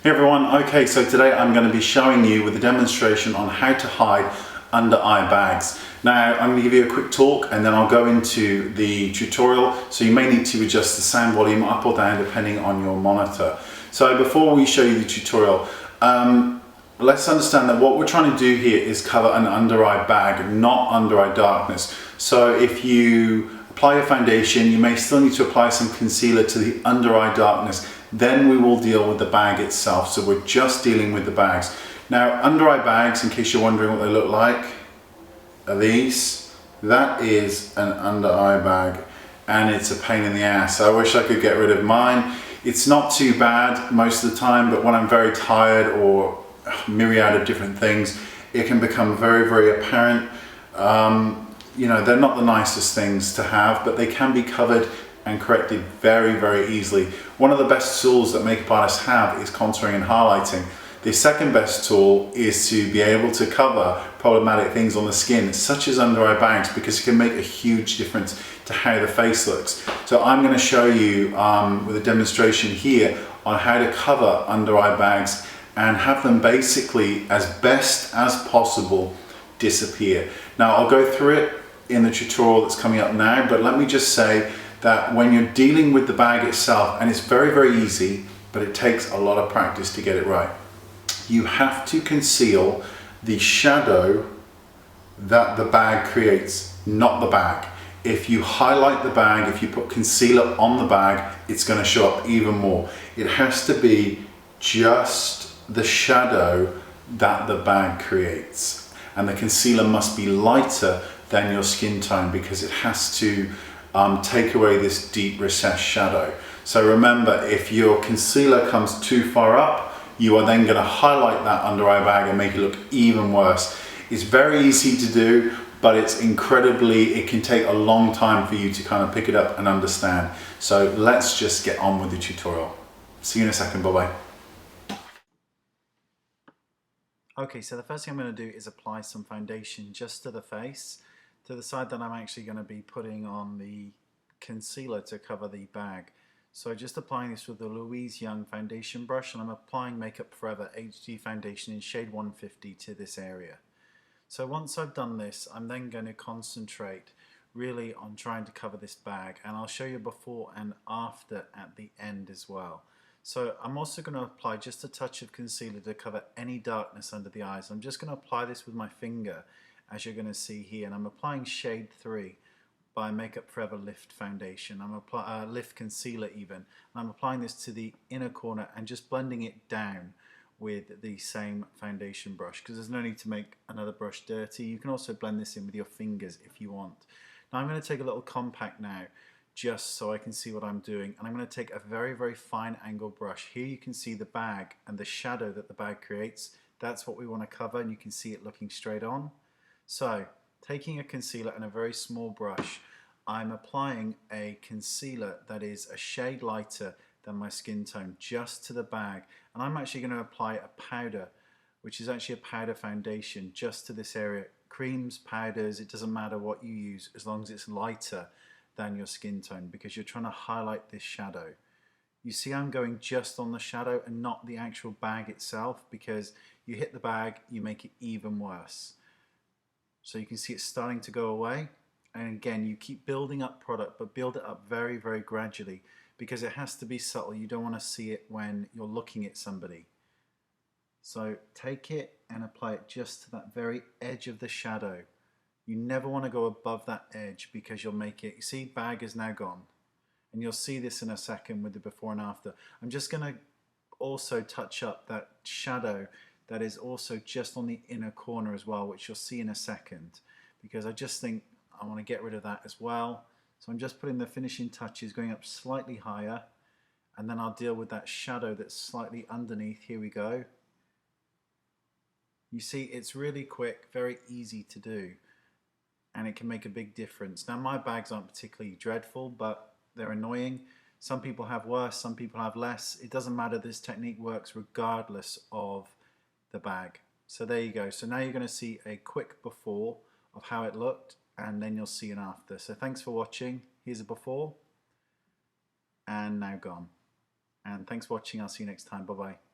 Hey everyone, okay, so today I'm going to be showing you with a demonstration on how to hide under eye bags. Now I'm going to give you a quick talk and then I'll go into the tutorial, so you may need to adjust the sound volume up or down depending on your monitor. So before we show you the tutorial, let's understand that what we're trying to do here is cover an under eye bag, not under eye darkness. So if you apply your foundation, you may still need to apply some concealer to the under eye darkness. Then we will deal with the bag itself. So we're just dealing with the bags. Now, under eye bags, in case you're wondering what they look like, are these. That is an under eye bag and it's a pain in the ass. I wish I could get rid of mine. It's not too bad most of the time, but when I'm very tired or a myriad of different things, it can become very, very apparent. You know, they're not the nicest things to have, but they can be covered and corrected very, very easily. One of the best tools that makeup artists have is contouring and highlighting. The second best tool is to be able to cover problematic things on the skin, such as under eye bags, because it can make a huge difference to how the face looks. So I'm going to show you with a demonstration here on how to cover under eye bags and have them basically as best as possible disappear. Now I'll go through it in the tutorial that's coming up now, but let me just say that when you're dealing with the bag itself, and it's very, very easy, but it takes a lot of practice to get it right. You have to conceal the shadow that the bag creates, not the bag. If you highlight the bag, if you put concealer on the bag, it's going to show up even more. It has to be just the shadow that the bag creates. And the concealer must be lighter than your skin tone because it has to take away this deep recessed shadow. So remember, if your concealer comes too far up, you are then going to highlight that under eye bag and make it look even worse. It's very easy to do, but it's it can take a long time for you to kind of pick it up and understand. So let's just get on with the tutorial. See you in a second, bye-bye. Okay, so the first thing I'm going to do is apply some foundation just to the face, to the side that I'm actually going to be putting on the concealer to cover the bag. So just applying this with the Louise foundation brush, and I'm applying Makeup Forever HD foundation in shade 150 to this area. So once I've done this, I'm then going to concentrate really on trying to cover this bag, and I'll show you before and after at the end as well. So I'm also going to apply just a touch of concealer to cover any darkness under the eyes. I'm just going to apply this with my finger, as you're going to see here, and I'm applying shade 3 by Makeup Forever Lift Foundation. I'm Lift Concealer even. And I'm applying this to the inner corner and just blending it down with the same foundation brush, because there's no need to make another brush dirty. You can also blend this in with your fingers if you want. Now I'm going to take a little compact now, just so I can see what I'm doing, and I'm going to take a very, very fine angle brush. Here you can see the bag and the shadow that the bag creates. That's what we want to cover, and you can see it looking straight on. So taking a concealer and a very small brush, I'm applying a concealer that is a shade lighter than my skin tone just to the bag, and I'm actually going to apply a powder, which is actually a powder foundation, just to this area. Creams, powders, it doesn't matter what you use as long as it's lighter than your skin tone, because you're trying to highlight this shadow. You see I'm going just on the shadow and not the actual bag itself, because you hit the bag, you make it even worse. So you can see it's starting to go away, and again you keep building up product, but build it up very, very gradually, because it has to be subtle. You don't want to see it when you're looking at somebody. So take it and apply it just to that very edge of the shadow. You never want to go above that edge, because you'll make it, you see bag is now gone, and you'll see this in a second with the before and after. I'm just going to also touch up that shadow that is also just on the inner corner as well, which you'll see in a second, because I just think I want to get rid of that as well. So I'm just putting the finishing touches, going up slightly higher, and then I'll deal with that shadow that's slightly underneath. Here we go. You see it's really quick, very easy to do, and it can make a big difference. Now my bags aren't particularly dreadful, but they're annoying. Some people have worse, some people have less. It doesn't matter, this technique works regardless of the bag. So there you go. So now you're going to see a quick before of how it looked, and then you'll see an after. So thanks for watching. Here's a before and now gone. And thanks for watching. I'll see you next time. Bye bye.